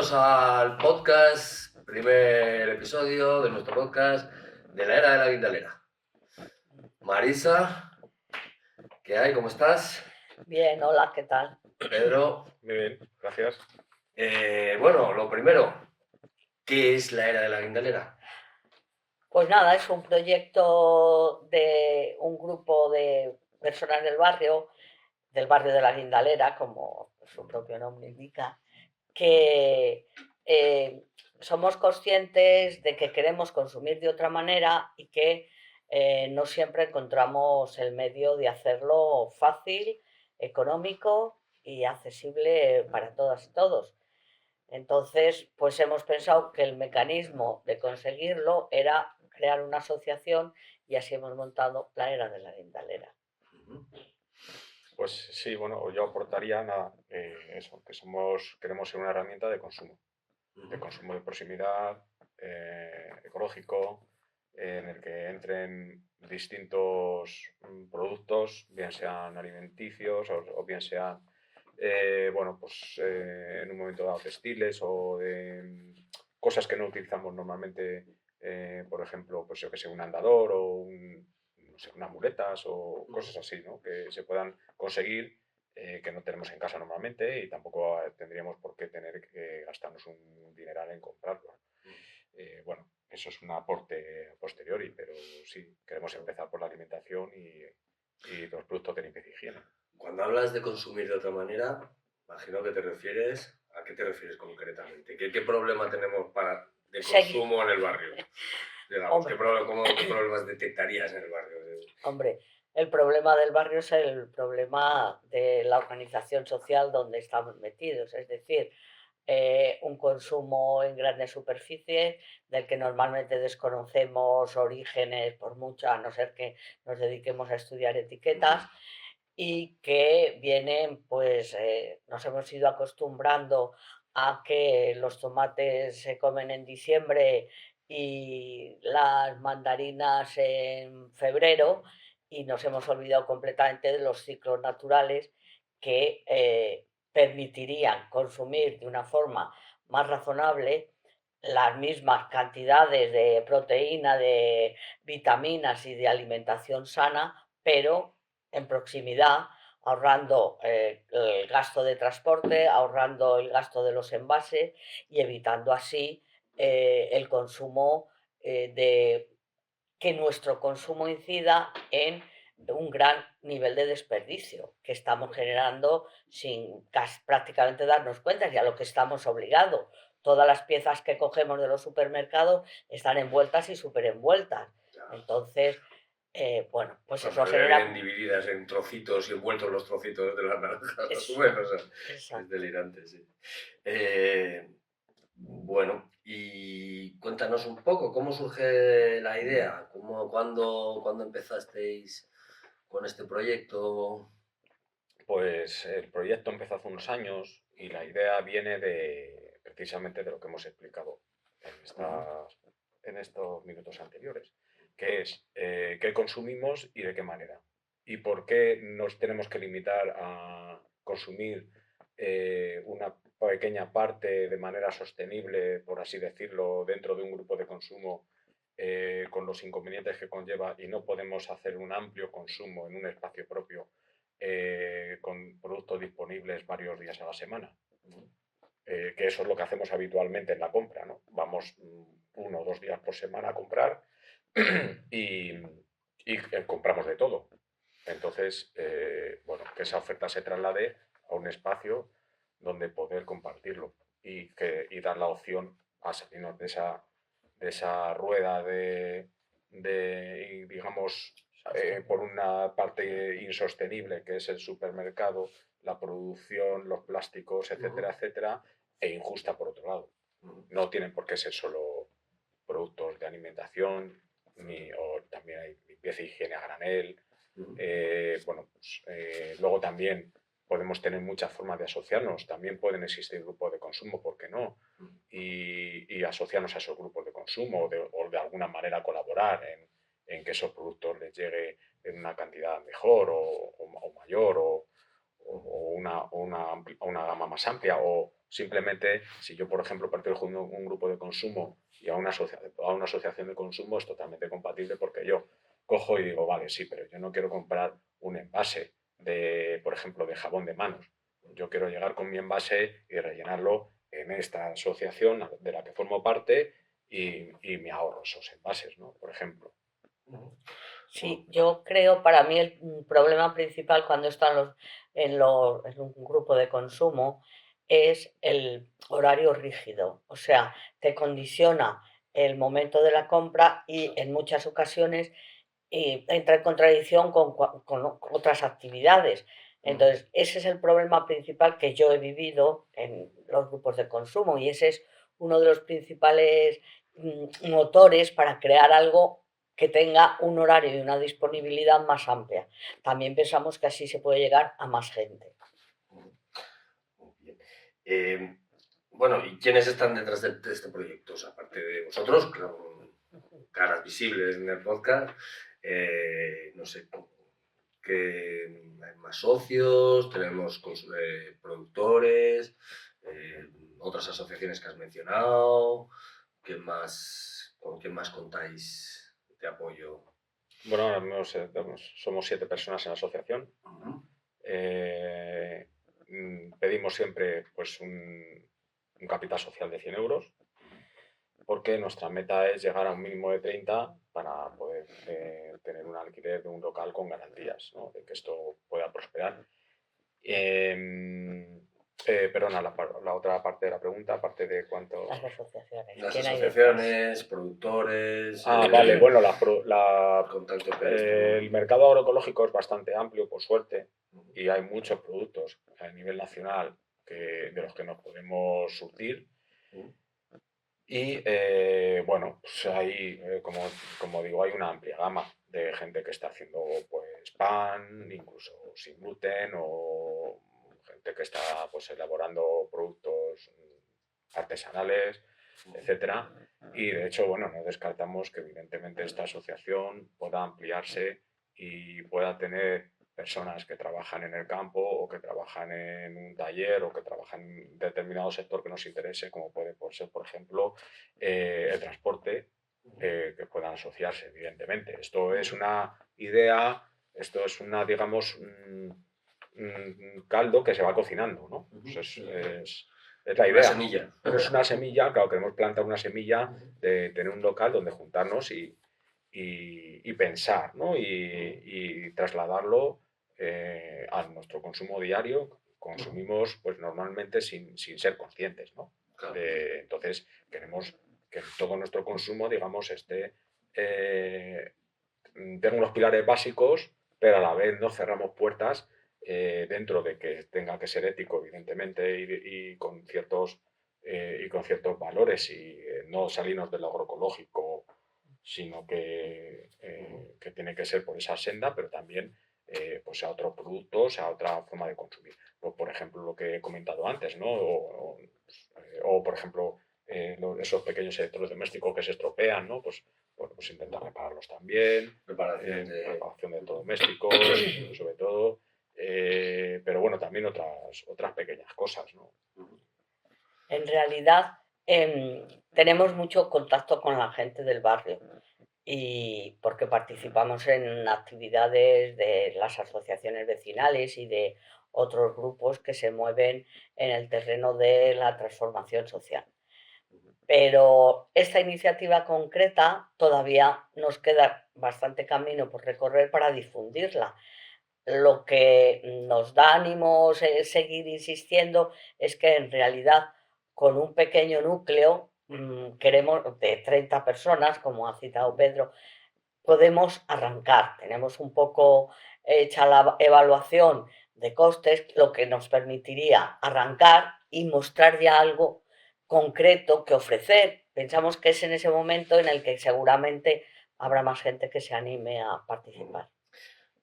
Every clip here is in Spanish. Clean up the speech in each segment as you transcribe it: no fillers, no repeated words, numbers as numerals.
Bienvenidos al podcast, primer episodio de nuestro podcast de la era de la guindalera. Marisa, ¿qué hay? ¿Cómo estás? Bien, hola, ¿qué tal? Pedro. Muy bien, gracias. Bueno, lo primero, ¿qué es la era de la guindalera? Pues nada, es un proyecto de un grupo de personas del barrio de la Guindalera, como su propio nombre indica, que somos conscientes de que queremos consumir de otra manera y que no siempre encontramos el medio de hacerlo fácil, económico y accesible para todas y todos. Entonces, pues hemos pensado que el mecanismo de conseguirlo era crear una asociación y así hemos montado la Era de la Guindalera. Pues sí, bueno, yo aportaría nada, eso, que queremos ser una herramienta de consumo de proximidad, ecológico, en el que entren distintos productos, bien sean alimenticios o bien sean, en un momento dado textiles o de cosas que no utilizamos normalmente, por ejemplo, pues yo que sé, un andador o no sé, unas muletas o cosas así, ¿no? Que se puedan conseguir que no tenemos en casa normalmente y tampoco tendríamos por qué tener que gastarnos un dineral en comprarlo. Bueno, eso es un aporte a posteriori, pero sí, queremos empezar por la alimentación y los productos de limpieza y higiene. Cuando hablas de consumir de otra manera, imagino que te refieres, ¿a qué te refieres concretamente? ¿Qué problema tenemos de consumo en el barrio? Digamos, ¿qué problemas detectarías en el barrio? Hombre, el problema del barrio es el problema de la organización social donde estamos metidos, es decir, un consumo en grandes superficies del que normalmente desconocemos orígenes por mucho, a no ser que nos dediquemos a estudiar etiquetas, y que vienen, pues nos hemos ido acostumbrando a que los tomates se comen en diciembre y las mandarinas en febrero, y nos hemos olvidado completamente de los ciclos naturales que permitirían consumir de una forma más razonable las mismas cantidades de proteína, de vitaminas y de alimentación sana, pero en proximidad, ahorrando el gasto de transporte, ahorrando el gasto de los envases y evitando así el consumo de que nuestro consumo incida en un gran nivel de desperdicio que estamos generando sin prácticamente darnos cuenta, y a lo que estamos obligados. Todas las piezas que cogemos de los supermercados están envueltas y superenvueltas. Entonces, bueno, pues eso genera... Vienen divididas en trocitos y envueltos los trocitos de las naranjas. Bueno, o sea, es delirante, sí. Bueno, y cuéntanos un poco, ¿cómo surge la idea? ¿Cuándo empezasteis con este proyecto? Pues el proyecto empezó hace unos años y la idea viene precisamente de lo que hemos explicado en estos minutos anteriores, que es qué consumimos y de qué manera. Y por qué nos tenemos que limitar a consumir una pequeña parte de manera sostenible, por así decirlo, dentro de un grupo de consumo con los inconvenientes que conlleva, y no podemos hacer un amplio consumo en un espacio propio con productos disponibles varios días a la semana. Que eso es lo que hacemos habitualmente en la compra, ¿no? Vamos 1 o 2 días por semana a comprar y compramos de todo. Entonces, que esa oferta se traslade a un espacio donde poder compartirlo y dar la opción a salirnos de esa rueda digamos, por una parte insostenible, que es el supermercado, la producción, los plásticos, etcétera, etcétera, e injusta por otro lado. No tienen por qué ser solo productos de alimentación, o también hay limpieza e higiene a granel. Luego también podemos tener muchas formas de asociarnos. También pueden existir grupos de consumo, ¿por qué no? Y asociarnos a esos grupos de consumo o de alguna manera colaborar en que esos productos les llegue en una cantidad mejor o mayor o una gama más amplia o Simplemente, si yo, por ejemplo, pertenezco a un grupo de consumo y a una asociación de consumo, es totalmente compatible porque yo cojo y digo, vale, sí, pero yo no quiero comprar un envase de, por ejemplo, de jabón de manos. Yo quiero llegar con mi envase y rellenarlo en esta asociación de la que formo parte y me ahorro esos envases, ¿no? Por ejemplo. Sí, yo creo, para mí el problema principal cuando están en un grupo de consumo es el horario rígido. O sea, te condiciona el momento de la compra y en muchas ocasiones entra en contradicción con otras actividades. Entonces, ese es el problema principal que yo he vivido en los grupos de consumo y ese es uno de los principales motores para crear algo que tenga un horario y una disponibilidad más amplia. También pensamos que así se puede llegar a más gente. Muy bien. Bueno, ¿y quiénes están detrás de este proyecto? O sea, aparte de vosotros, caras visibles en el podcast, no sé, que hay más socios, tenemos productores, otras asociaciones que has mencionado, ¿con quién más contáis de apoyo? Bueno, ahora mismo somos 7 personas en la asociación. Uh-huh. Pedimos siempre pues, un capital social de 100 euros, porque nuestra meta es llegar a un mínimo de 30 para poder tener un alquiler de un local con garantías, ¿no? De que esto pueda prosperar. Perdona, la otra parte de la pregunta, aparte de cuánto... Las asociaciones. Las ¿Quién hay asociaciones, productores... vale, bueno, contacto el mercado agroecológico es bastante amplio, por suerte, y hay muchos productos a nivel nacional de los que nos podemos surtir. Y bueno, pues hay, como digo, hay una amplia gama de gente que está haciendo pues pan, incluso sin gluten, o gente que está pues elaborando productos artesanales, etcétera. Y de hecho, bueno, no descartamos que evidentemente esta asociación pueda ampliarse y pueda tener personas que trabajan en el campo o que trabajan en un taller o que trabajan en determinado sector que nos interese, como puede ser, por ejemplo, el transporte, que puedan asociarse, evidentemente. Esto es una idea, esto es una, digamos, un caldo que se va cocinando, ¿no? Pues es la idea. Una semilla. Pero es una semilla, claro, queremos plantar una semilla de tener un local donde juntarnos y pensar, ¿no? Y trasladarlo a nuestro consumo diario. Consumimos pues normalmente sin ser conscientes, ¿no? Claro. Entonces queremos que todo nuestro consumo, digamos, tenga unos pilares básicos, pero a la vez no cerramos puertas dentro de que tenga que ser ético, evidentemente, y con ciertos valores y no salirnos del agroecológico, sino que tiene que ser por esa senda, pero también pues a otros productos, a otra forma de consumir. Pues, por ejemplo, lo que he comentado antes, ¿no? O por ejemplo, esos pequeños electrodomésticos que se estropean, ¿no? Pues, bueno, pues intentar repararlos también. Reparación de electrodomésticos, sobre todo. Pero bueno, también otras pequeñas cosas, ¿no? En realidad, tenemos mucho contacto con la gente del barrio y porque participamos en actividades de las asociaciones vecinales y de otros grupos que se mueven en el terreno de la transformación social. Pero esta iniciativa concreta todavía nos queda bastante camino por recorrer para difundirla. Lo que nos da ánimo seguir insistiendo es que en realidad con un pequeño núcleo, queremos de 30 personas, como ha citado Pedro, podemos arrancar. Tenemos un poco hecha la evaluación de costes, lo que nos permitiría arrancar y mostrar ya algo concreto que ofrecer. Pensamos que es en ese momento en el que seguramente habrá más gente que se anime a participar.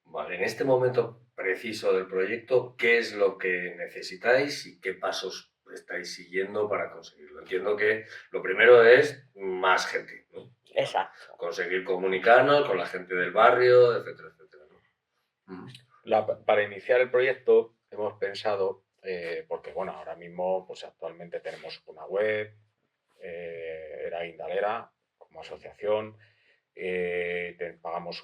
Vale, en este momento preciso del proyecto, ¿qué es lo que necesitáis y qué pasos estáis siguiendo para conseguirlo? Entiendo que lo primero es más gente, ¿no? Exacto. Conseguir comunicarnos con la gente del barrio, etcétera, etcétera, ¿no? Para iniciar el proyecto hemos pensado porque bueno, ahora mismo pues actualmente tenemos una web, Era Guindalera, como asociación, pagamos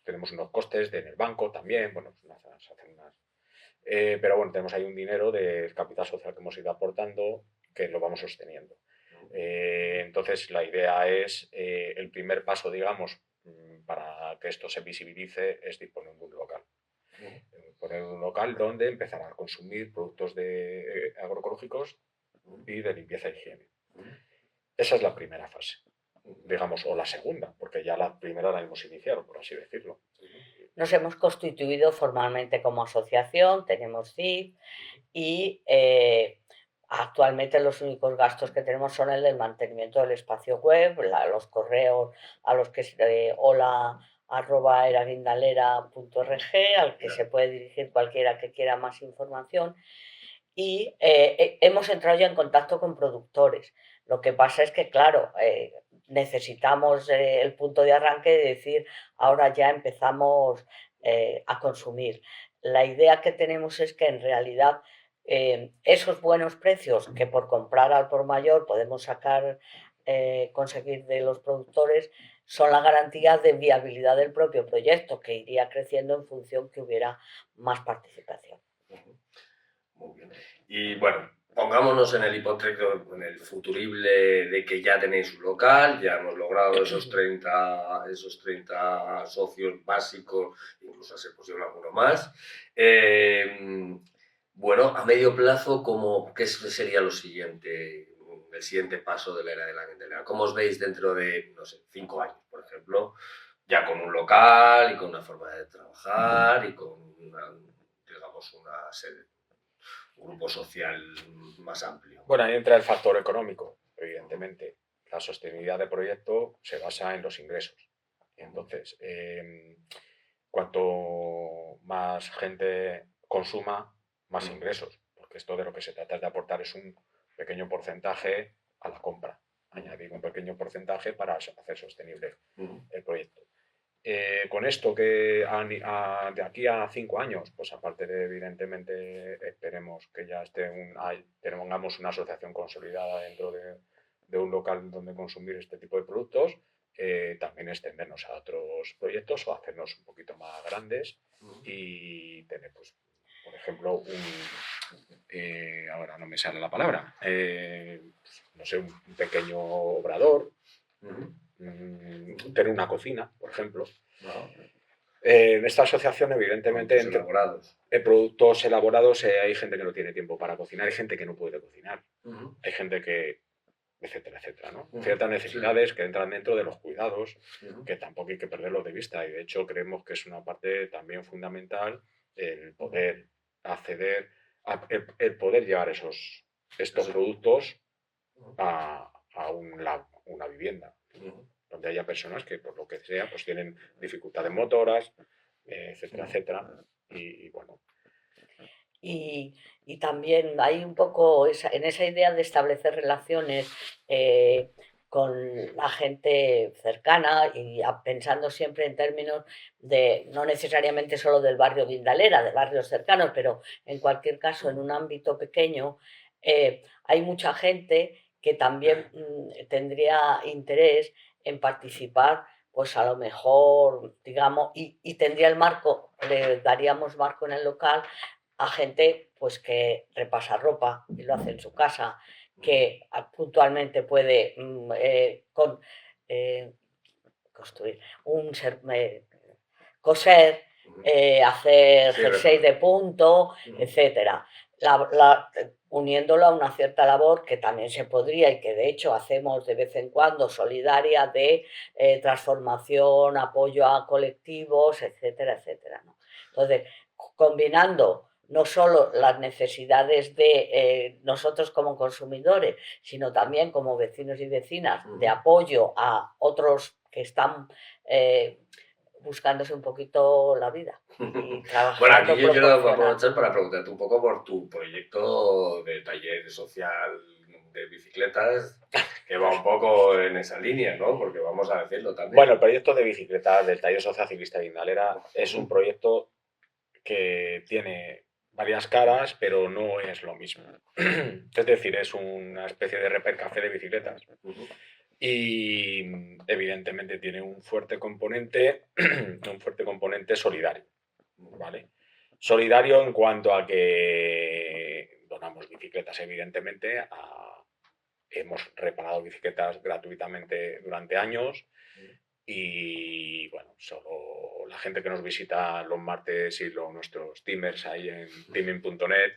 tenemos unos costes en el banco también, bueno, se hacen unas, pero bueno, tenemos ahí un dinero del capital social que hemos ido aportando que lo vamos sosteniendo. Entonces la idea es, el primer paso, digamos, para que esto se visibilice es disponer de un local. Poner un local donde empezar a consumir productos agroecológicos y de limpieza e higiene. Esa es la primera fase, digamos, o la segunda, porque ya la primera la hemos iniciado, por así decirlo. Nos hemos constituido formalmente como asociación, tenemos CIF y actualmente los únicos gastos que tenemos son el del mantenimiento del espacio web, los correos a los que hola@eraguindalera.org, al que se puede dirigir cualquiera que quiera más información. Y hemos entrado ya en contacto con productores. Lo que pasa es que, claro, necesitamos el punto de arranque de decir, ahora ya empezamos a consumir. La idea que tenemos es que en realidad esos buenos precios que por comprar al por mayor podemos conseguir de los productores son la garantía de viabilidad del propio proyecto, que iría creciendo en función que hubiera más participación. Muy bien. Y bueno, pongámonos en el hipotético, en el futurible de que ya tenéis un local, ya hemos logrado esos 30 socios básicos, incluso a ser posible alguno más. Bueno, a medio plazo, ¿qué sería el siguiente paso de la era de la Guindalera? ¿Cómo os veis dentro de, no sé, 5 años, por ejemplo? Ya con un local y con una forma de trabajar y con digamos, un grupo social más amplio. Bueno, ahí entra el factor económico, evidentemente. La sostenibilidad del proyecto se basa en los ingresos. Entonces, cuanto más gente consuma, más ingresos, porque esto de lo que se trata es de aportar es un pequeño porcentaje a la compra, añadir un pequeño porcentaje para hacer sostenible el proyecto. Con esto que de aquí a 5 años, pues aparte de evidentemente esperemos que ya tengamos una asociación consolidada dentro de un local donde consumir este tipo de productos, también extendernos a otros proyectos o hacernos un poquito más grandes y tener, pues, por ejemplo, ahora no me sale la palabra, no sé, un pequeño obrador, tener una cocina, por ejemplo. En esta asociación, evidentemente, en productos elaborados hay gente que no tiene tiempo para cocinar, hay gente que no puede cocinar, hay gente que, etcétera, etcétera, ¿no? Ciertas necesidades que entran dentro de los cuidados, que tampoco hay que perderlos de vista, y de hecho creemos que es una parte también fundamental el poder acceder, el poder llevar estos productos a una vivienda, donde haya personas que por lo que sea pues tienen dificultades motoras, etcétera, etcétera, y bueno. Y también hay un poco en esa idea de establecer relaciones con la gente cercana y pensando siempre en términos de, no necesariamente solo del barrio Guindalera, de barrios cercanos, pero en cualquier caso en un ámbito pequeño, hay mucha gente que también tendría interés en participar, pues a lo mejor, digamos, y tendría el marco, le daríamos marco en el local a gente pues que repasa ropa y lo hace en su casa, que puntualmente puede construir coser, hacer jersey de punto, etcétera. Uniéndolo a una cierta labor que también se podría y que de hecho hacemos de vez en cuando solidaria de transformación, apoyo a colectivos, etcétera, etcétera, ¿no? Entonces, combinando no solo las necesidades de nosotros como consumidores, sino también como vecinos y vecinas de apoyo a otros que están buscándose un poquito la vida. Y bueno, aquí yo quiero aprovechar para preguntarte un poco por tu proyecto de taller social de bicicletas, que va un poco en esa línea, ¿no? Porque vamos a decirlo también. Bueno, el proyecto de bicicletas del Taller Social Ciclista Guindalera es un proyecto que tiene varias caras, pero no es lo mismo. Es decir, es una especie de Repercafé de bicicletas. Y evidentemente tiene un fuerte componente solidario, ¿vale? Solidario en cuanto a que donamos bicicletas, evidentemente, hemos reparado bicicletas gratuitamente durante años y, bueno, solo la gente que nos visita los martes y nuestros teamers ahí en teaming.net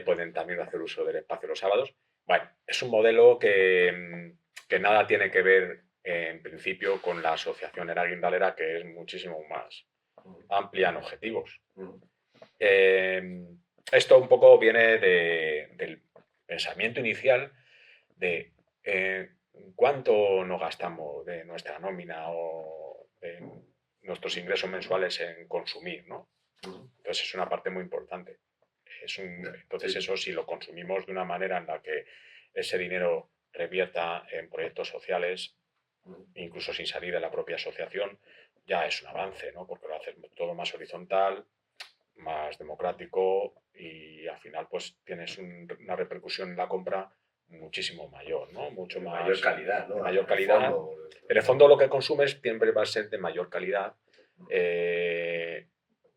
pueden también hacer uso del espacio los sábados. Bueno, es un modelo que nada tiene que ver en principio con la asociación Era Guindalera, que es muchísimo más amplia en objetivos. Esto un poco viene del pensamiento inicial de cuánto nos gastamos de nuestra nómina o de nuestros ingresos mensuales en consumir, ¿no? Entonces es una parte muy importante. Entonces eso, si lo consumimos de una manera en la que ese dinero revierta en proyectos sociales, incluso sin salir de la propia asociación, ya es un avance, ¿no? Porque lo haces todo más horizontal, más democrático y al final pues tienes una repercusión en la compra muchísimo mayor, ¿no? Mucho de más... mayor calidad, ¿no? De mayor calidad. En el fondo lo que consumes siempre va a ser de mayor calidad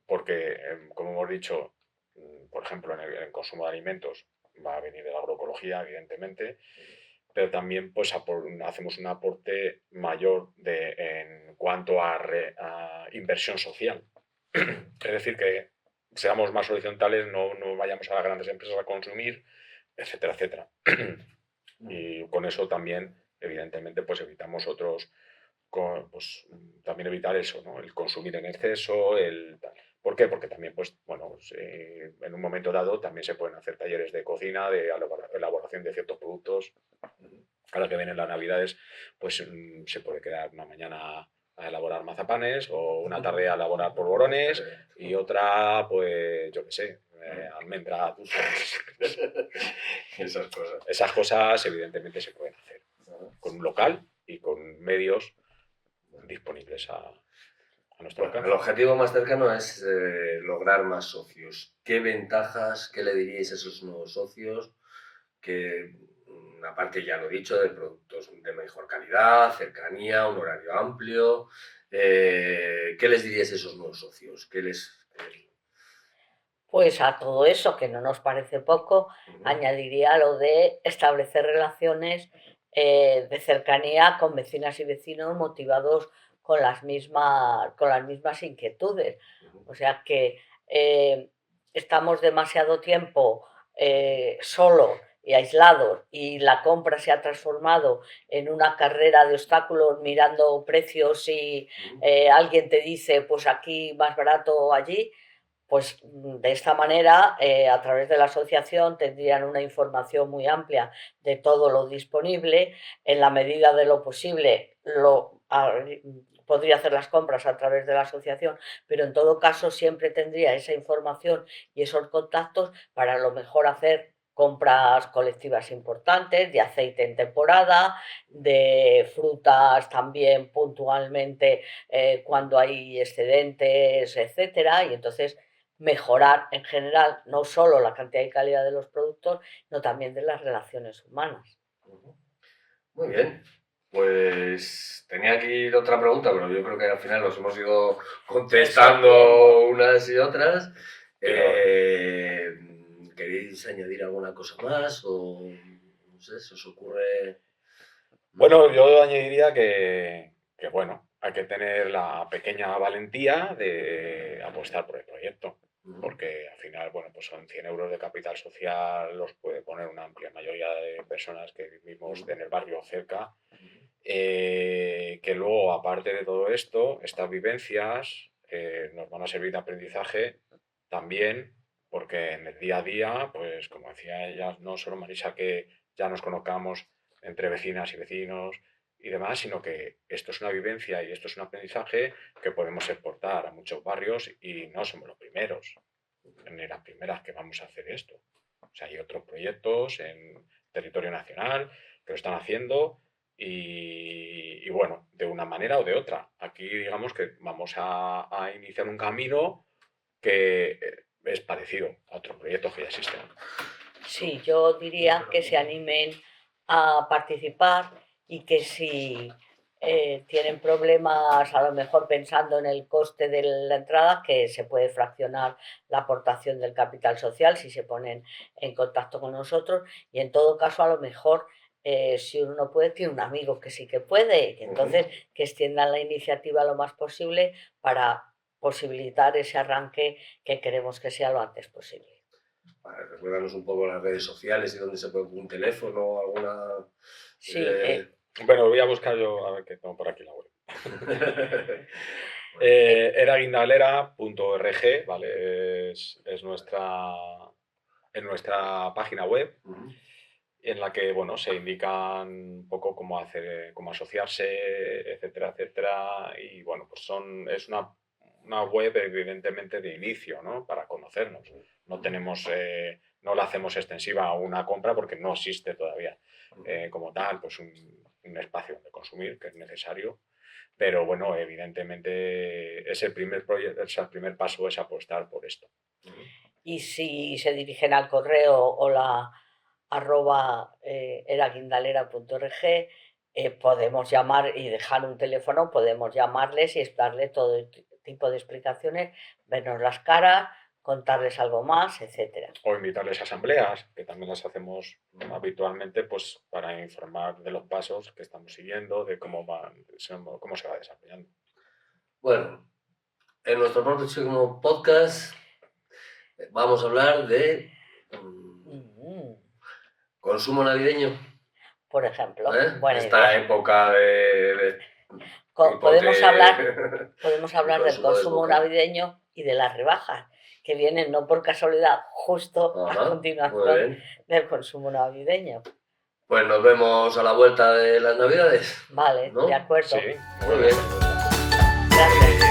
porque, como hemos dicho, por ejemplo, en el consumo de alimentos va a venir de la agroecología, evidentemente, pero también pues hacemos un aporte mayor en cuanto a inversión social. Es decir, que seamos más horizontales, no vayamos a las grandes empresas a consumir, etcétera, etcétera. Y con eso también, evidentemente, pues evitamos pues también evitar eso, ¿no? El consumir en exceso, ¿Por qué? Porque también, pues, bueno, en un momento dado también se pueden hacer talleres de cocina, de elaboración de ciertos productos. Ahora que vienen las Navidades, pues se puede quedar una mañana a elaborar mazapanes o una tarde a elaborar polvorones y otra, pues, yo qué sé, almendra, dulces. Esas cosas, evidentemente, se pueden hacer con un local y con medios disponibles a nuestro alcance. El objetivo más cercano es lograr más socios. ¿Qué ventajas, qué le diríais a esos nuevos socios? Que, aparte ya lo he dicho, de productos de mejor calidad, cercanía, un horario amplio. ¿Qué les diríais a esos nuevos socios? Pues a todo eso, que no nos parece poco, añadiría lo de establecer relaciones de cercanía con vecinas y vecinos motivados con las mismas inquietudes. O sea que estamos demasiado tiempo solos y aislados y la compra se ha transformado en una carrera de obstáculos mirando precios y alguien te dice pues aquí más barato allí. Pues de esta manera, a través de la asociación, tendrían una información muy amplia de todo lo disponible. En la medida de lo posible, podría hacer las compras a través de la asociación, pero en todo caso siempre tendría esa información y esos contactos para a lo mejor hacer compras colectivas importantes, de aceite en temporada, de frutas también puntualmente cuando hay excedentes, etcétera, y entonces mejorar en general no solo la cantidad y calidad de los productos, sino también de las relaciones humanas. Muy bien. Pues tenía aquí otra pregunta, pero yo creo que al final nos hemos ido contestando unas y otras. ¿Queréis añadir alguna cosa más? O no sé, ¿se os ocurre? Bueno, yo añadiría que bueno, hay que tener la pequeña valentía de apostar por el proyecto, porque al final, bueno, pues son 100 euros de capital social, los puede poner una amplia mayoría de personas que vivimos en el barrio cerca, que luego, aparte de todo esto, estas vivencias nos van a servir de aprendizaje también, porque en el día a día, pues como decía ella, no solo Marisa, que ya nos conozcamos entre vecinas y vecinos y demás, sino que esto es una vivencia y esto es un aprendizaje que podemos exportar a muchos barrios y no somos los primeros, ni las primeras que vamos a hacer esto. O sea, hay otros proyectos en territorio nacional que lo están haciendo y bueno, de una manera o de otra. Aquí digamos que vamos a iniciar un camino que es parecido a otros proyectos que ya existen. Sí, yo diría que se animen a participar y que si tienen problemas, a lo mejor pensando en el coste de la entrada, que se puede fraccionar la aportación del capital social si se ponen en contacto con nosotros, y en todo caso a lo mejor si uno no puede, tiene un amigo que sí que puede, y entonces que extiendan la iniciativa lo más posible para posibilitar ese arranque que queremos que sea lo antes posible. Recuérdanos un poco las redes sociales y dónde se puede, un teléfono, alguna... Sí, Bueno, voy a buscar yo, a ver qué tengo por aquí la web. Eraguindalera.org, ¿vale? Es nuestra página web, en la que, bueno, se indican un poco cómo hacer, cómo asociarse, etcétera, etcétera. Y bueno, pues es una web evidentemente de inicio, ¿no? Para conocernos. No tenemos, no la hacemos extensiva a una compra porque no existe todavía como tal, pues un espacio donde consumir, que es necesario. Pero bueno, evidentemente es el primer paso es apostar por esto. Y si se dirigen al correo o la @eraguindalera.org, podemos llamar y dejar un teléfono, podemos llamarles y darle todo tipo de explicaciones, vernos las caras, contarles algo más, etcétera. O invitarles a asambleas, que también las hacemos habitualmente, pues para informar de los pasos que estamos siguiendo, de cómo se va desarrollando. Bueno, en nuestro próximo podcast vamos a hablar de consumo navideño. Por ejemplo, buena esta idea. Época de podemos hablar del consumo navideño y de las rebajas, que vienen no por casualidad justo a continuación del consumo navideño. Pues nos vemos a la vuelta de las Navidades. Vale, ¿no? De acuerdo. Sí, muy bien. Gracias.